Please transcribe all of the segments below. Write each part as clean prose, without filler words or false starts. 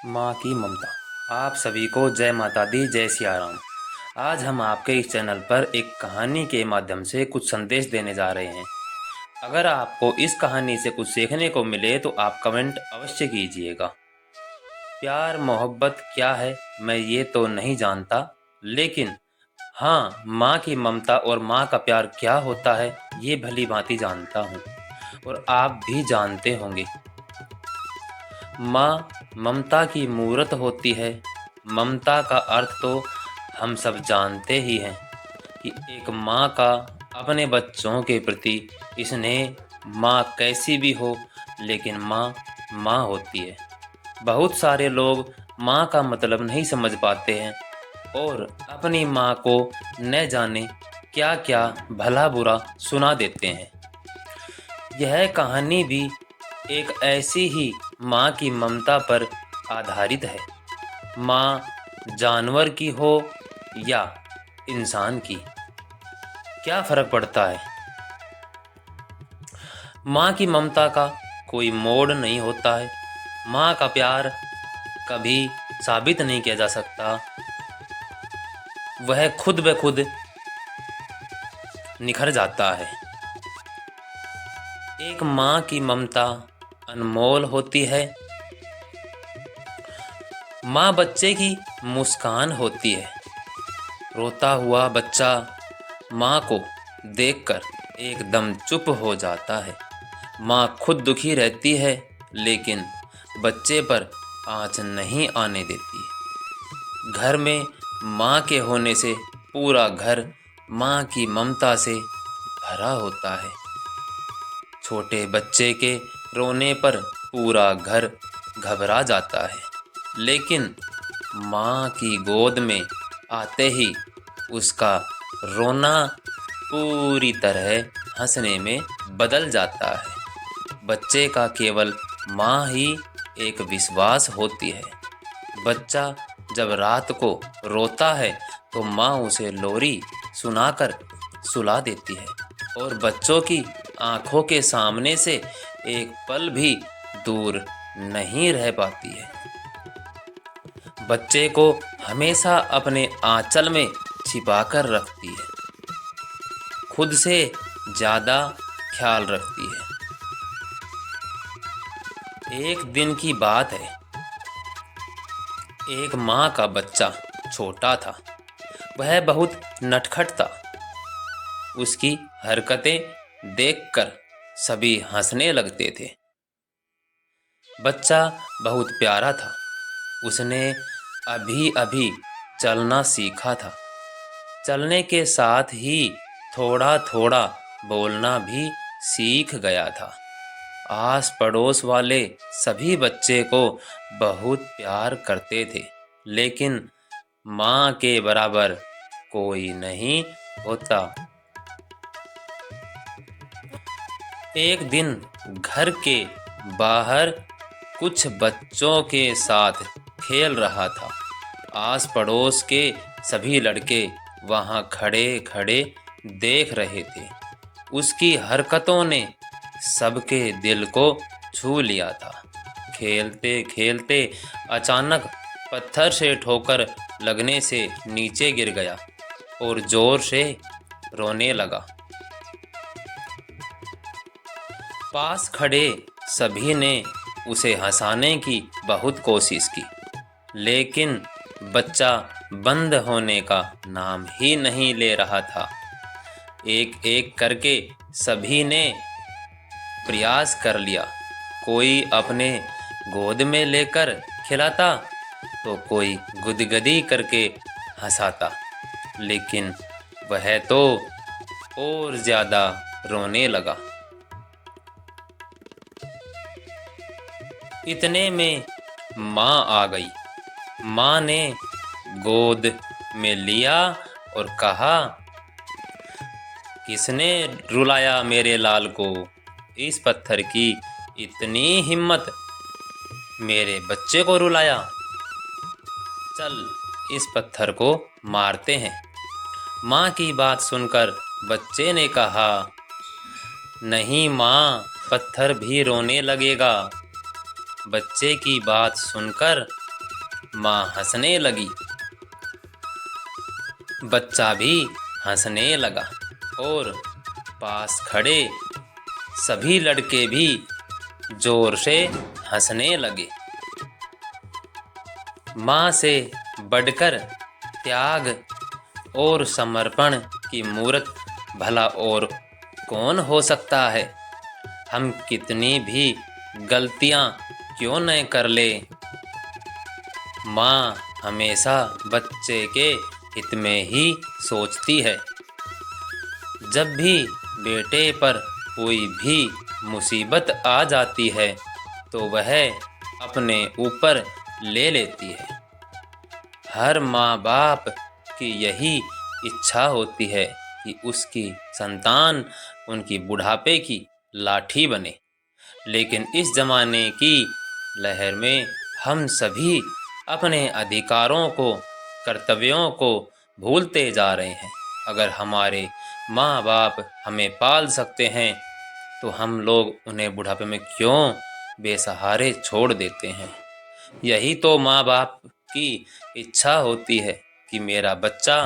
माँ की ममता। आप सभी को जय माता दी, जय सिया राम। आज हम आपके इस चैनल पर एक कहानी के माध्यम से कुछ संदेश देने जा रहे हैं। अगर आपको इस कहानी से कुछ सीखने को मिले तो आप कमेंट अवश्य कीजिएगा। प्यार मोहब्बत क्या है मैं ये तो नहीं जानता, लेकिन हाँ, माँ की ममता और माँ का प्यार क्या होता है ये भली भांति जानता हूँ, और आप भी जानते होंगे। माँ ममता की मूरत होती है। ममता का अर्थ तो हम सब जानते ही हैं कि एक माँ का अपने बच्चों के प्रति स्नेह। माँ कैसी भी हो, लेकिन माँ माँ होती है। बहुत सारे लोग माँ का मतलब नहीं समझ पाते हैं और अपनी माँ को न जाने क्या क्या भला बुरा सुना देते हैं। यह कहानी भी एक ऐसी ही माँ की ममता पर आधारित है। माँ जानवर की हो या इंसान की, क्या फर्क पड़ता है। माँ की ममता का कोई मोड़ नहीं होता है। माँ का प्यार कभी साबित नहीं किया जा सकता, वह खुद ब खुद निखर जाता है। एक माँ की ममता अनमोल होती है। माँ बच्चे की मुस्कान होती है। रोता हुआ बच्चा माँ को देखकर एकदम चुप हो जाता है। माँ खुद दुखी रहती है, लेकिन बच्चे पर आँच नहीं आने देती है। घर में माँ के होने से पूरा घर माँ की ममता से भरा होता है। छोटे बच्चे के रोने पर पूरा घर घबरा जाता है, लेकिन माँ की गोद में आते ही उसका रोना पूरी तरह हंसने में बदल जाता है। बच्चे का केवल माँ ही एक विश्वास होती है। बच्चा जब रात को रोता है तो माँ उसे लोरी सुनाकर सुला देती है और बच्चों की आंखों के सामने से एक पल भी दूर नहीं रह पाती है। बच्चे को हमेशा अपने आंचल में छिपाकर रखती है, खुद से ज़्यादा ख्याल रखती है। एक दिन की बात है, एक माँ का बच्चा छोटा था। वह बहुत नटखट था। उसकी हरकतें देखकर सभी हंसने लगते थे। बच्चा बहुत प्यारा था। उसने अभी अभी चलना सीखा था। चलने के साथ ही थोड़ा थोड़ा बोलना भी सीख गया था। आस पड़ोस वाले सभी बच्चे को बहुत प्यार करते थे, लेकिन माँ के बराबर कोई नहीं होता। एक दिन घर के बाहर कुछ बच्चों के साथ खेल रहा था। आस पड़ोस के सभी लड़के वहाँ खड़े खड़े देख रहे थे। उसकी हरकतों ने सबके दिल को छू लिया था। खेलते खेलते अचानक पत्थर से ठोकर लगने से नीचे गिर गया और जोर से रोने लगा। पास खड़े सभी ने उसे हंसाने की बहुत कोशिश की, लेकिन बच्चा बंद होने का नाम ही नहीं ले रहा था। एक एक करके सभी ने प्रयास कर लिया। कोई अपने गोद में लेकर खिलाता तो कोई गुदगदी करके हंसाता, लेकिन वह तो और ज़्यादा रोने लगा। इतने में माँ आ गई। माँ ने गोद में लिया और कहा, किसने रुलाया मेरे लाल को। इस पत्थर की इतनी हिम्मत, मेरे बच्चे को रुलाया। चल इस पत्थर को मारते हैं। माँ की बात सुनकर बच्चे ने कहा, नहीं माँ, पत्थर भी रोने लगेगा। बच्चे की बात सुनकर माँ हंसने लगी। बच्चा भी हंसने लगा और पास खड़े सभी लड़के भी जोर से हंसने लगे। माँ से बढ़कर त्याग और समर्पण की मूर्त भला और कौन हो सकता है। हम कितनी भी गलतियाँ क्यों न कर ले, माँ हमेशा बच्चे के हित में ही सोचती है। जब भी बेटे पर कोई भी मुसीबत आ जाती है तो वह अपने ऊपर ले लेती है। हर माँ बाप की यही इच्छा होती है कि उसकी संतान उनकी बुढ़ापे की लाठी बने। लेकिन इस जमाने की लहर में हम सभी अपने अधिकारों को, कर्तव्यों को भूलते जा रहे हैं। अगर हमारे माँ बाप हमें पाल सकते हैं तो हम लोग उन्हें बुढ़ापे में क्यों बेसहारे छोड़ देते हैं। यही तो माँ बाप की इच्छा होती है कि मेरा बच्चा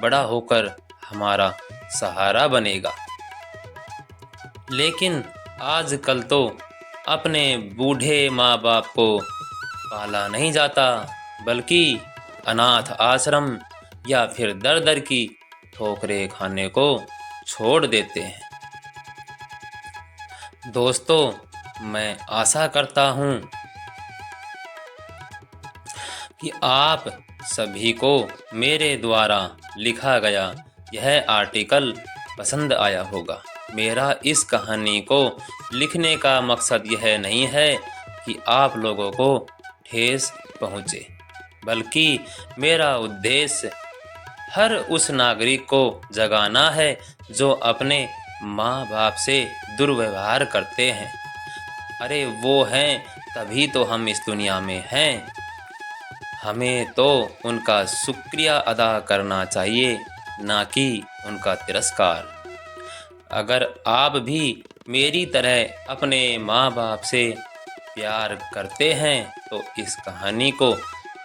बड़ा होकर हमारा सहारा बनेगा। लेकिन आजकल तो अपने बूढ़े माँ बाप को पाला नहीं जाता, बल्कि अनाथ आश्रम या फिर दर दर की ठोकरें खाने को छोड़ देते हैं। दोस्तों, मैं आशा करता हूँ कि आप सभी को मेरे द्वारा लिखा गया यह आर्टिकल पसंद आया होगा। मेरा इस कहानी को लिखने का मकसद यह नहीं है कि आप लोगों को ठेस पहुँचे, बल्कि मेरा उद्देश्य हर उस नागरिक को जगाना है जो अपने माँ बाप से दुर्व्यवहार करते हैं। अरे वो हैं तभी तो हम इस दुनिया में हैं। हमें तो उनका शुक्रिया अदा करना चाहिए, ना कि उनका तिरस्कार। अगर आप भी मेरी तरह अपने माँ बाप से प्यार करते हैं तो इस कहानी को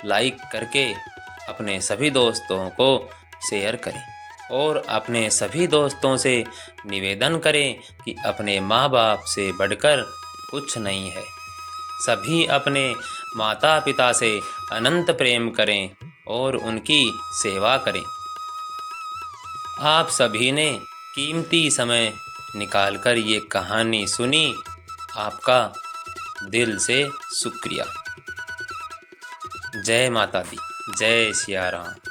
लाइक करके अपने सभी दोस्तों को शेयर करें और अपने सभी दोस्तों से निवेदन करें कि अपने माँ बाप से बढ़कर कुछ नहीं है। सभी अपने माता पिता से अनंत प्रेम करें और उनकी सेवा करें। आप सभी ने कीमती समय निकालकर ये कहानी सुनी, आपका दिल से शुक्रिया। जय माता दी, जय सिया राम।